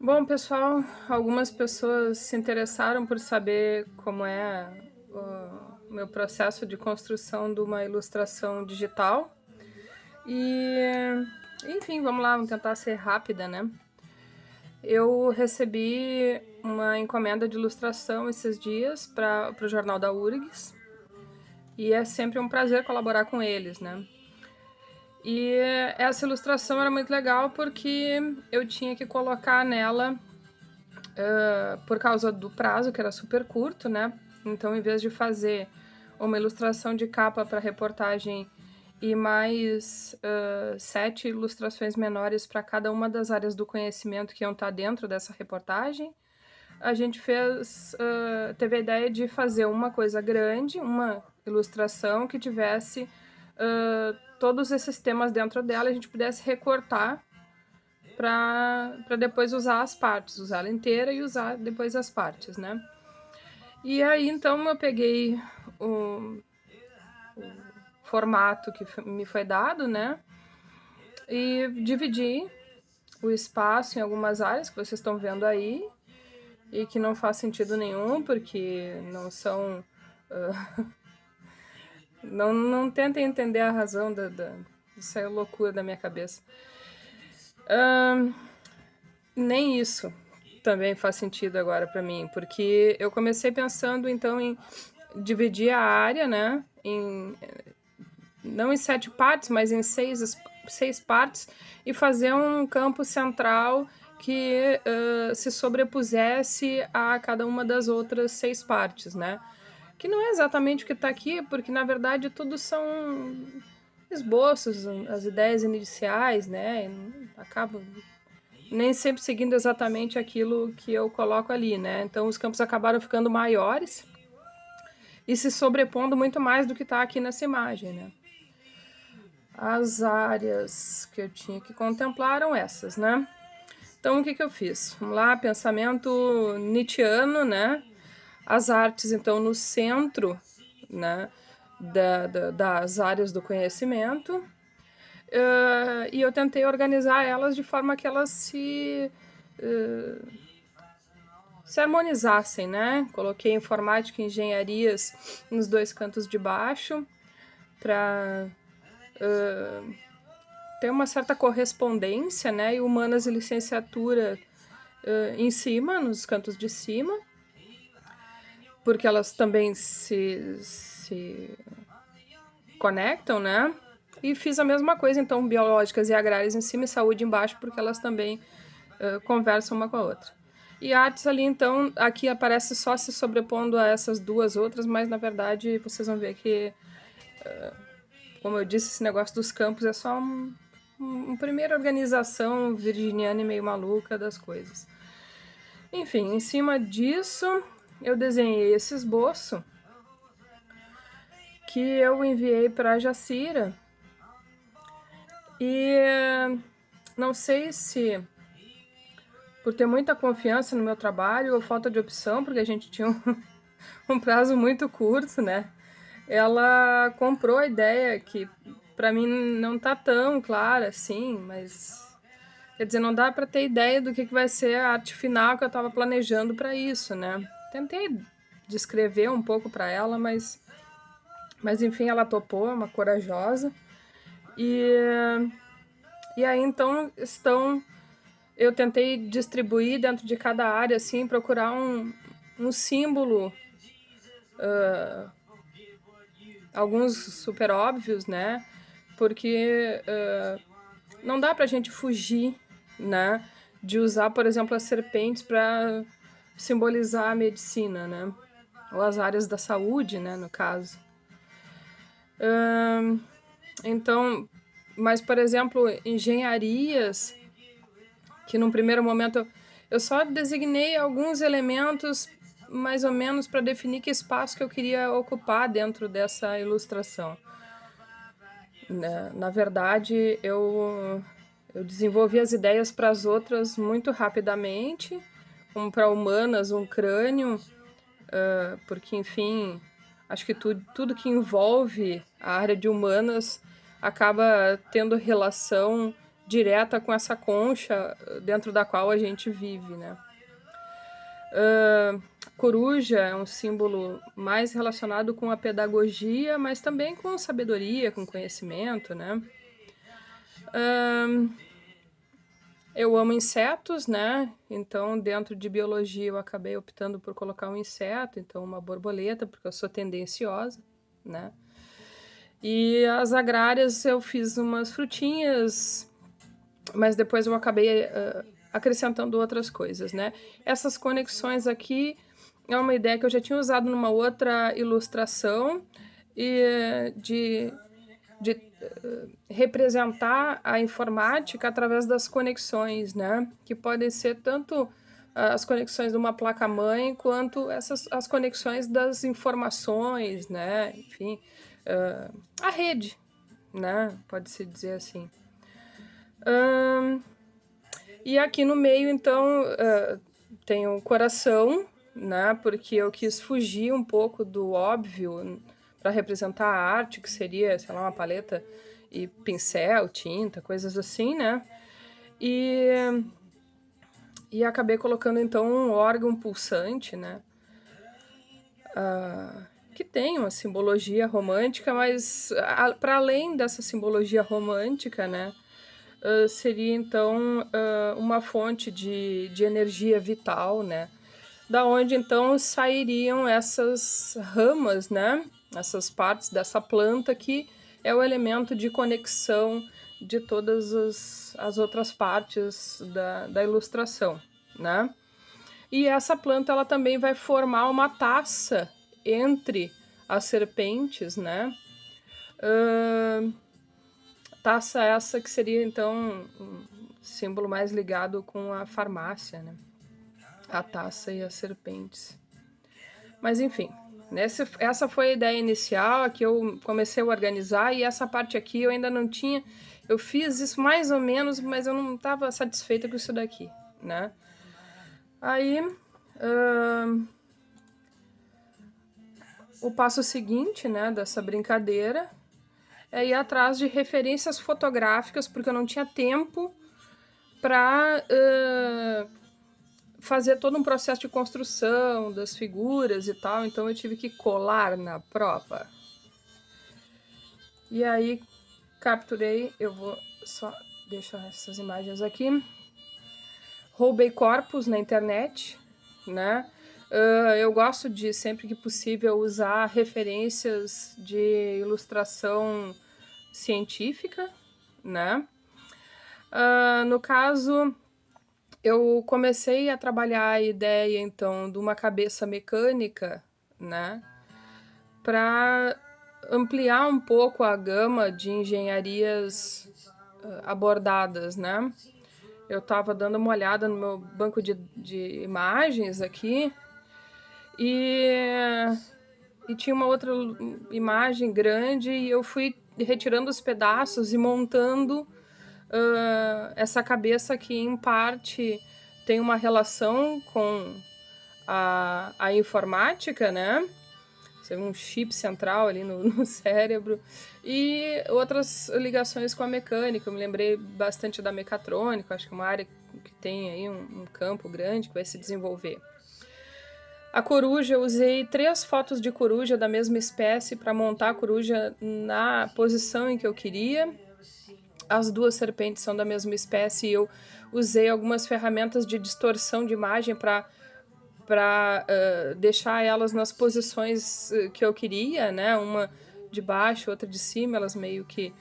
Bom, pessoal, algumas pessoas se interessaram por saber como é o meu processo de construção de uma ilustração digital. E, enfim, vamos lá, vamos tentar ser rápida, né? Eu recebi uma encomenda de ilustração esses dias para o Jornal da URGS e é sempre um prazer colaborar com eles, né? E essa ilustração era muito legal porque eu tinha que colocar nela por causa do prazo, que era super curto, né? Então, em vez de fazer uma ilustração de capa para reportagem e mais 7 ilustrações menores para cada uma das áreas do conhecimento que iam estar dentro dessa reportagem, a gente teve a ideia de fazer uma coisa grande, uma ilustração que tivesse todos esses temas dentro dela, a gente pudesse recortar para depois usar as partes, usar ela inteira e usar depois as partes, né? E aí, então, eu peguei o formato que me foi dado, né? E dividi o espaço em algumas áreas que vocês estão vendo aí e que não faz sentido nenhum, porque não são... não tentem entender a razão isso é loucura da minha cabeça. Nem isso também faz sentido agora para mim, porque eu comecei pensando então em dividir a área, né, não em 7 partes, mas em seis partes e fazer um campo central que se sobrepusesse a cada uma das outras 6 partes, né? Que não é exatamente o que está aqui, porque na verdade tudo são esboços, as ideias iniciais, né? Acaba nem sempre seguindo exatamente aquilo que eu coloco ali, né? Então os campos acabaram ficando maiores e se sobrepondo muito mais do que está aqui nessa imagem, né? As áreas que eu tinha que contemplar eram essas, né? Então o que eu fiz? Vamos lá, pensamento nietzschiano, né? As artes, então, no centro, né? Das áreas do conhecimento. E eu tentei organizar elas de forma que elas se harmonizassem, né? Coloquei informática e engenharias nos 2 cantos de baixo para ter uma certa correspondência, né? E humanas e licenciatura em cima, nos cantos de cima, porque elas também se conectam, né? E fiz a mesma coisa, então, biológicas e agrárias em cima e saúde embaixo, porque elas também conversam uma com a outra. E artes ali, então, aqui aparece só se sobrepondo a essas duas outras, mas na verdade vocês vão ver que, como eu disse, esse negócio dos campos é só uma primeira organização virginiana e meio maluca das coisas. Enfim, em cima disso, eu desenhei esse esboço que eu enviei para a Jacira. E não sei se por ter muita confiança no meu trabalho ou falta de opção, porque a gente tinha um prazo muito curto, né? Ela comprou a ideia que para mim não tá tão clara assim, mas quer dizer, não dá para ter ideia do que vai ser a arte final que eu estava planejando para isso, né? Tentei descrever um pouco para ela, mas enfim, ela topou, é uma corajosa. E aí então eu tentei distribuir dentro de cada área, assim, procurar um símbolo, alguns super óbvios, né? Porque não dá pra gente fugir, né? De usar, por exemplo, as serpentes para simbolizar a medicina, né? Ou as áreas da saúde, né, no caso. Então, mas, por exemplo, engenharias, que num primeiro momento eu só designei alguns elementos mais ou menos para definir que espaço que eu queria ocupar dentro dessa ilustração. Na verdade, eu desenvolvi as ideias para as outras muito rapidamente, como para humanas, um crânio, porque, enfim, acho que tudo que envolve a área de humanas acaba tendo relação direta com essa concha dentro da qual a gente vive, né? Coruja é um símbolo mais relacionado com a pedagogia, mas também com sabedoria, com conhecimento, né? Eu amo insetos, né? Então, dentro de biologia, eu acabei optando por colocar um inseto, então uma borboleta, porque eu sou tendenciosa, né? E as agrárias eu fiz umas frutinhas, mas depois eu acabei acrescentando outras coisas, né? Essas conexões aqui é uma ideia que eu já tinha usado numa outra ilustração e de representar a informática através das conexões, né? Que podem ser tanto as conexões de uma placa-mãe quanto as conexões das informações, né? Enfim, a rede, né? Pode-se dizer assim. E aqui no meio, então, tem o coração, né? Porque eu quis fugir um pouco do óbvio para representar a arte, que seria, sei lá, uma paleta e pincel, tinta, coisas assim, né? E acabei colocando, então, um órgão pulsante, né? Que tem uma simbologia romântica, mas para além dessa simbologia romântica, né? Seria então uma fonte de energia vital, né? Da onde então sairiam essas ramas, né? Essas partes dessa planta que é o elemento de conexão de todas as outras partes da ilustração, né? E essa planta ela também vai formar uma taça entre as serpentes, né? Taça essa que seria então um símbolo mais ligado com a farmácia, né? A taça e as serpentes. Mas enfim, essa foi a ideia inicial, que eu comecei a organizar, e essa parte aqui eu ainda não tinha. Eu fiz isso mais ou menos, mas eu não estava satisfeita com isso daqui, né? Aí, o passo seguinte, né, dessa brincadeira é ir atrás de referências fotográficas, porque eu não tinha tempo para fazer todo um processo de construção das figuras e tal, então eu tive que colar na prova. E aí capturei, eu vou só deixar essas imagens aqui. Roubei corpos na internet, né? Eu gosto de, sempre que possível, usar referências de ilustração científica, né? No caso, eu comecei a trabalhar a ideia, então, de uma cabeça mecânica, né? Para ampliar um pouco a gama de engenharias abordadas, né? Eu estava dando uma olhada no meu banco de imagens aqui e tinha uma outra imagem grande e eu fui retirando os pedaços e montando essa cabeça que, em parte, tem uma relação com a informática, né? Um chip central ali no cérebro, e outras ligações com a mecânica. Eu me lembrei bastante da mecatrônica, acho que é uma área que tem aí um campo grande que vai se desenvolver. A coruja, eu usei 3 fotos de coruja da mesma espécie para montar a coruja na posição em que eu queria. As 2 serpentes são da mesma espécie e eu usei algumas ferramentas de distorção de imagem para deixar elas nas posições que eu queria, né? Uma de baixo, outra de cima, elas meio que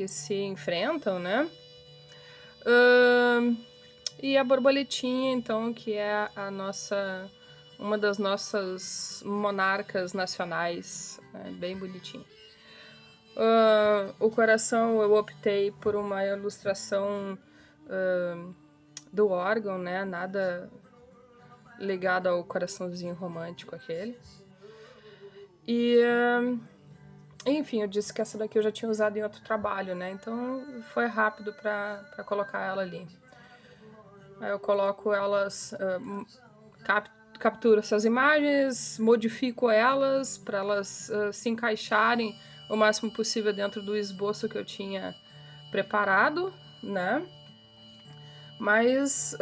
se enfrentam, né? E a borboletinha, então, que é uma das nossas monarcas nacionais, né? Bem bonitinha. O coração, eu optei por uma ilustração do órgão, né? Nada ligado ao coraçãozinho romântico aquele. E, enfim, eu disse que essa daqui eu já tinha usado em outro trabalho, né? Então foi rápido para colocar ela ali. Aí eu coloco elas, capturo essas imagens, modifico elas para elas se encaixarem o máximo possível dentro do esboço que eu tinha preparado, né? mas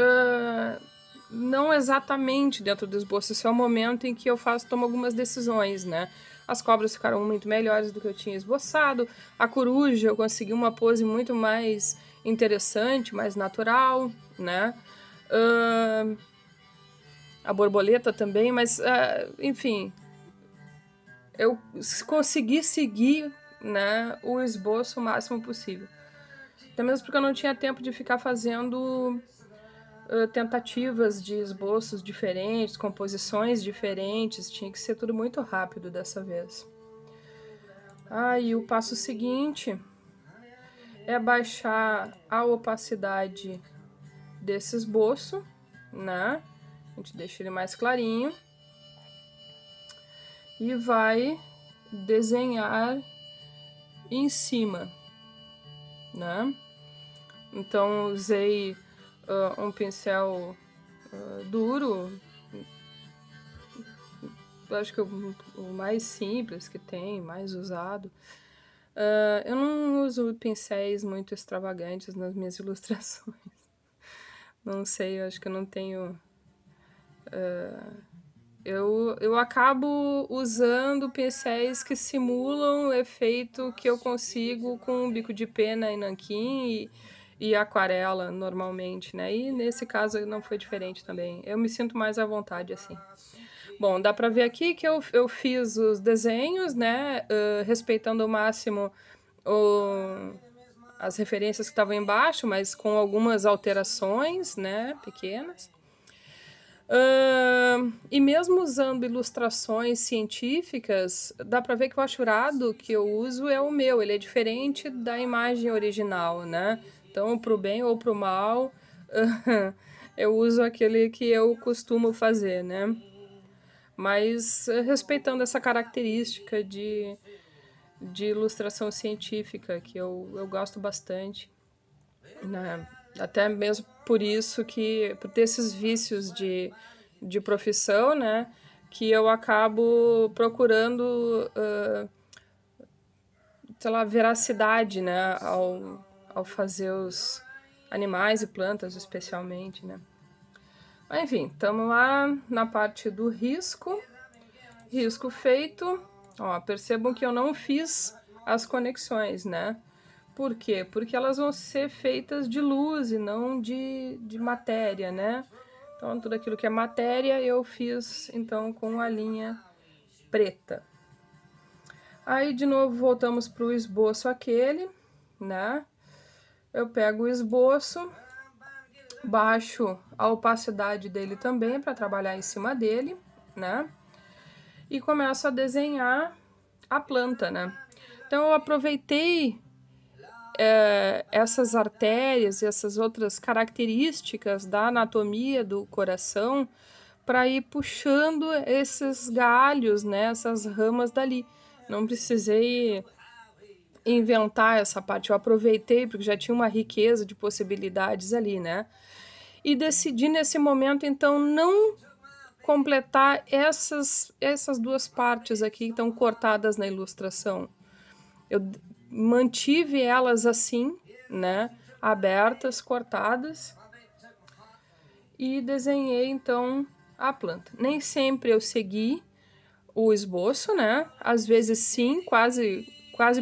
não exatamente dentro do esboço. Esse é o momento em que eu tomo algumas decisões, né? As cobras ficaram muito melhores do que eu tinha esboçado. A coruja, eu consegui uma pose muito mais interessante, mais natural, né? A borboleta também, mas, enfim, eu consegui seguir, né, o esboço o máximo possível. Até mesmo porque eu não tinha tempo de ficar fazendo tentativas de esboços diferentes, composições diferentes, tinha que ser tudo muito rápido dessa vez. E o passo seguinte é baixar a opacidade desse esboço, né? A gente deixa ele mais clarinho e vai desenhar em cima, né? Então usei um pincel duro, eu acho que o mais simples que tem, mais usado. Eu não uso pincéis muito extravagantes nas minhas ilustrações. Não sei, eu acho que eu não tenho... Eu acabo usando pincéis que simulam o efeito que eu consigo com bico de pena e nanquim e aquarela, normalmente, né? E nesse caso não foi diferente também. Eu me sinto mais à vontade, assim. Bom, dá pra ver aqui que eu fiz os desenhos, né? Respeitando ao máximo as referências que estavam embaixo, mas com algumas alterações, né? Pequenas. E mesmo usando ilustrações científicas, dá pra ver que o achurado que eu uso é o meu, ele é diferente da imagem original, né? Então, pro bem ou pro mal, eu uso aquele que eu costumo fazer, né? Mas respeitando essa característica de ilustração científica, que eu gosto bastante, né? Até mesmo por isso que, por ter esses vícios de profissão, né? Que eu acabo procurando, sei lá, veracidade, né? Ao fazer os animais e plantas, especialmente, né? Mas, enfim, estamos lá na parte do risco. Risco feito. Ó, percebam que eu não fiz as conexões, né? Por quê? Porque elas vão ser feitas de luz e não de matéria, né? Então, tudo aquilo que é matéria eu fiz, então, com a linha preta. Aí, de novo, voltamos para o esboço aquele, né? Eu pego o esboço, baixo a opacidade dele também para trabalhar em cima dele, né? E começo a desenhar a planta, né? Então, eu aproveitei essas artérias e essas outras características da anatomia do coração para ir puxando esses galhos, né, essas ramas dali. Não precisei inventar essa parte, eu aproveitei porque já tinha uma riqueza de possibilidades ali, né? E decidi nesse momento, então, não completar essas duas partes aqui que estão cortadas na ilustração. Eu mantive elas assim, né, abertas, cortadas, e desenhei então a planta. Nem sempre eu segui o esboço, né? Às vezes sim, quase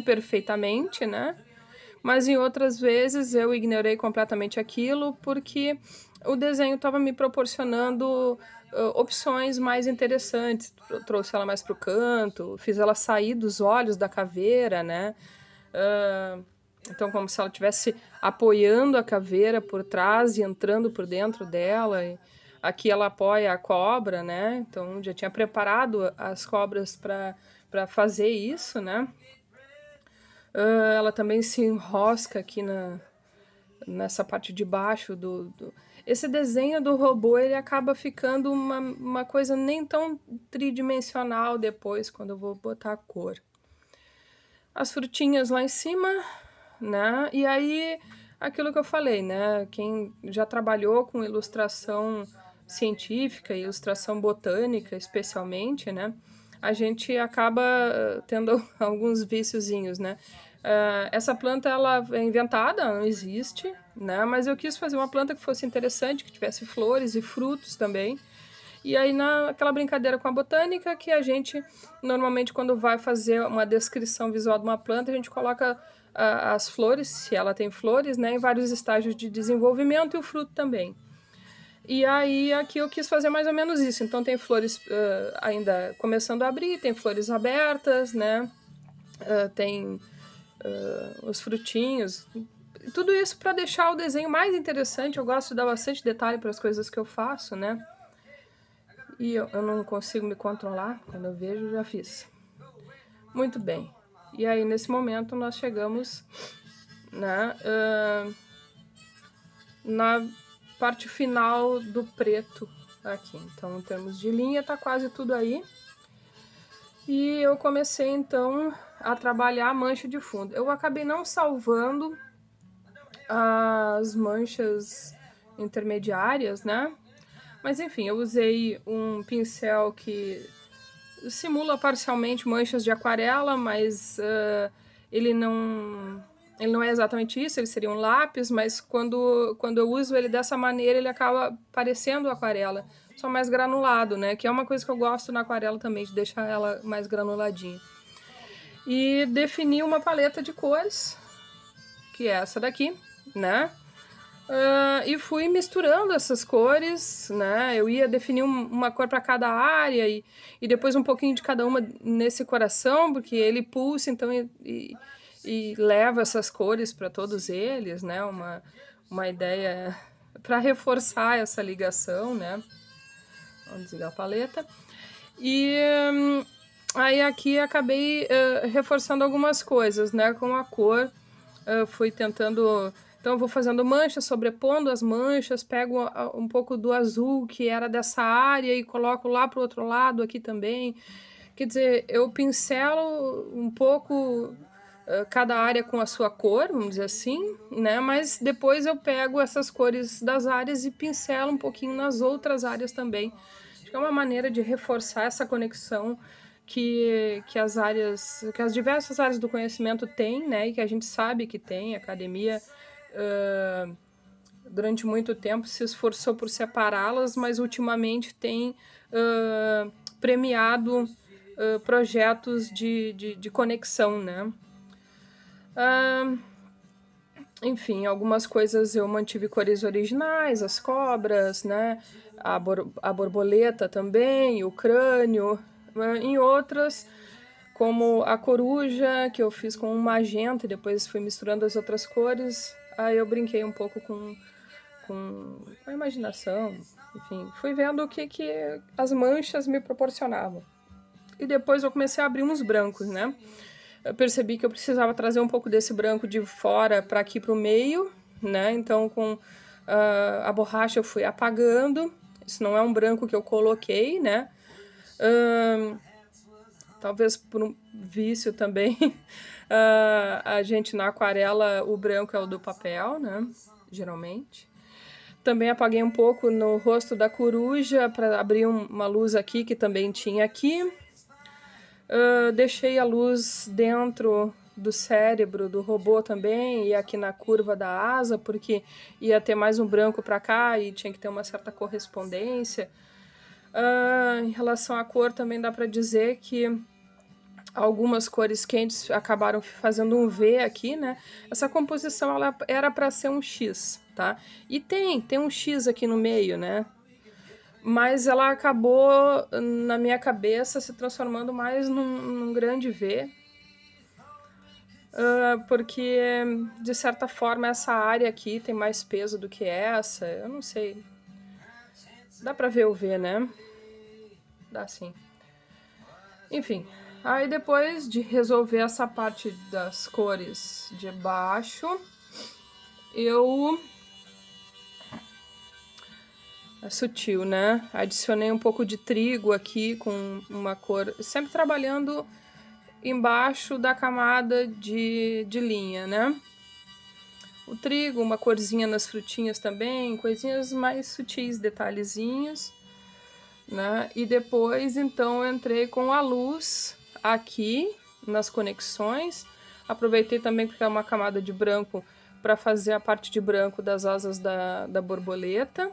perfeitamente, né? Mas em outras vezes eu ignorei completamente aquilo porque o desenho estava me proporcionando opções mais interessantes. Eu trouxe ela mais para o canto, fiz ela sair dos olhos da caveira, né? Então, como se ela estivesse apoiando a caveira por trás e entrando por dentro dela. E aqui ela apoia a cobra, né? Então, já tinha preparado as cobras para fazer isso, né? Ela também se enrosca aqui nessa parte de baixo Esse desenho do robô, ele acaba ficando uma coisa nem tão tridimensional depois, quando eu vou botar a cor. As frutinhas lá em cima, né? E aí, aquilo que eu falei, né? Quem já trabalhou com ilustração científica, ilustração botânica, especialmente, né? A gente acaba tendo alguns viciozinhos, né? Essa planta ela é inventada, não existe, né? Mas eu quis fazer uma planta que fosse interessante, que tivesse flores e frutos também. E aí, naquela brincadeira com a botânica, que a gente, normalmente, quando vai fazer uma descrição visual de uma planta, a gente coloca as flores, se ela tem flores, né, em vários estágios de desenvolvimento e o fruto também. E aí, aqui eu quis fazer mais ou menos isso. Então, tem flores ainda começando a abrir, tem flores abertas, né, tem os frutinhos. Tudo isso para deixar o desenho mais interessante. Eu gosto de dar bastante detalhe para as coisas que eu faço, né? E eu não consigo me controlar, quando eu vejo, já fiz. Muito bem. E aí, nesse momento, nós chegamos, né, na parte final do preto aqui. Então, em termos de linha, tá quase tudo aí. E eu comecei, então, a trabalhar a mancha de fundo. Eu acabei não salvando as manchas intermediárias, né? Mas enfim, eu usei um pincel que simula parcialmente manchas de aquarela, mas ele não é exatamente isso, ele seria um lápis, mas quando eu uso ele dessa maneira, ele acaba parecendo aquarela, só mais granulado, né? Que é uma coisa que eu gosto na aquarela também, de deixar ela mais granuladinha. E defini uma paleta de cores, que é essa daqui, né? E fui misturando essas cores, né? Eu ia definir uma cor para cada área e depois um pouquinho de cada uma nesse coração, porque ele pulsa, então, e leva essas cores para todos eles, né? Uma ideia para reforçar essa ligação, né? Vamos desligar a paleta. E aí aqui acabei reforçando algumas coisas, né? Com a cor, fui tentando... Então eu vou fazendo manchas, sobrepondo as manchas, pego um pouco do azul que era dessa área e coloco lá pro outro lado aqui também. Quer dizer, eu pincelo um pouco cada área com a sua cor, vamos dizer assim, né? Mas depois eu pego essas cores das áreas e pincelo um pouquinho nas outras áreas também. Acho que é uma maneira de reforçar essa conexão que as diversas áreas do conhecimento têm, né? E que a gente sabe que tem, a academia... durante muito tempo se esforçou por separá-las, mas ultimamente tem premiado projetos de conexão, né? Enfim, algumas coisas eu mantive cores originais, as cobras, né? A borboleta também, o crânio. Em outras, como a coruja, que eu fiz com um magenta e depois fui misturando as outras cores, aí eu brinquei um pouco com a imaginação, enfim, fui vendo o que as manchas me proporcionavam. E depois eu comecei a abrir uns brancos, né? Eu percebi que eu precisava trazer um pouco desse branco de fora para aqui para o meio, né? Então, com a borracha eu fui apagando. Isso não é um branco que eu coloquei, né? Talvez por um vício também. A gente na aquarela, o branco é o do papel, né? Geralmente. Também apaguei um pouco no rosto da coruja para abrir uma luz aqui que também tinha aqui. Deixei a luz dentro do cérebro do robô também e aqui na curva da asa, porque ia ter mais um branco para cá e tinha que ter uma certa correspondência. Em relação à cor, também dá para dizer que algumas cores quentes acabaram fazendo um V aqui, né? Essa composição ela era para ser um X, tá? E tem um X aqui no meio, né? Mas ela acabou, na minha cabeça, se transformando mais num grande V. Porque, de certa forma, essa área aqui tem mais peso do que essa. Eu não sei. Dá pra ver o V, né? Dá sim. Enfim, aí depois de resolver essa parte das cores de baixo, eu... É sutil, né? Adicionei um pouco de trigo aqui com uma cor... Sempre trabalhando embaixo da camada de linha, né? O trigo, uma corzinha nas frutinhas também, coisinhas mais sutis, detalhezinhos, né? E depois, então, eu entrei com a luz aqui nas conexões, Aproveitei também porque é uma camada de branco para fazer a parte de branco das asas da borboleta,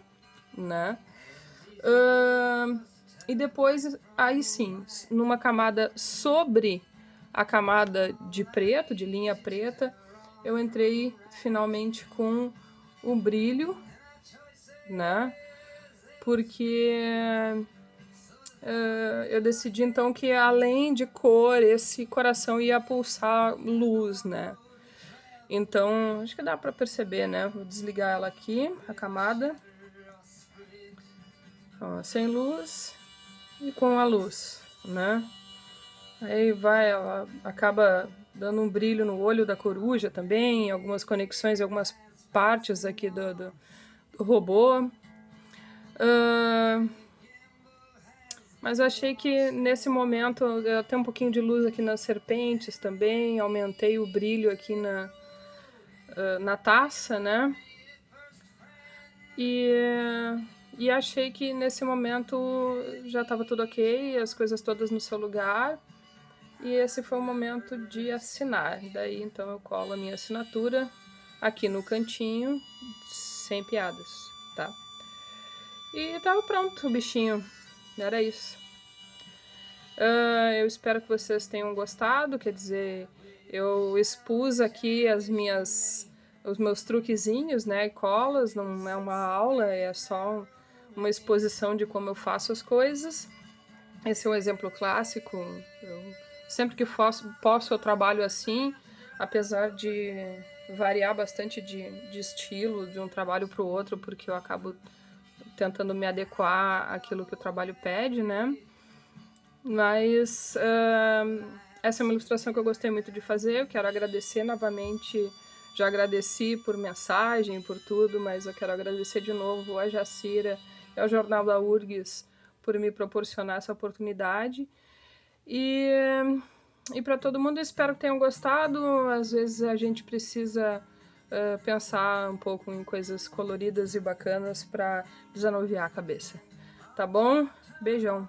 né? E depois, aí sim, numa camada sobre a camada de preto, de linha preta, eu entrei finalmente com o brilho, né? Porque eu decidi então que além de cor, esse coração ia pulsar luz, né? Então, acho que dá pra perceber, né? Vou desligar ela aqui, a camada. Ó, sem luz e com a luz, né? Aí ela acaba dando um brilho no olho da coruja também, algumas conexões, algumas partes aqui do robô. Mas eu achei que nesse momento eu tenho um pouquinho de luz aqui nas serpentes também, aumentei o brilho aqui na taça, né? E achei que nesse momento já estava tudo ok, as coisas todas no seu lugar. E esse foi o momento de assinar. Daí então eu colo a minha assinatura aqui no cantinho, sem piadas, tá? E tava pronto o bichinho. Era isso. Eu espero que vocês tenham gostado. Quer dizer, eu expus aqui os meus truquezinhos, né? E colas, não é uma aula, é só uma exposição de como eu faço as coisas. Esse é um exemplo clássico. Sempre que posso eu trabalho assim, apesar de variar bastante de estilo de um trabalho para o outro, porque eu acabo tentando me adequar àquilo que o trabalho pede, né? Mas essa é uma ilustração que eu gostei muito de fazer. Eu quero agradecer novamente. Já agradeci por mensagem, por tudo, mas eu quero agradecer de novo a Jacira e ao Jornal da URGS por me proporcionar essa oportunidade. E para todo mundo, espero que tenham gostado. Às vezes a gente precisa pensar um pouco em coisas coloridas e bacanas para desanuviar a cabeça. Tá bom? Beijão!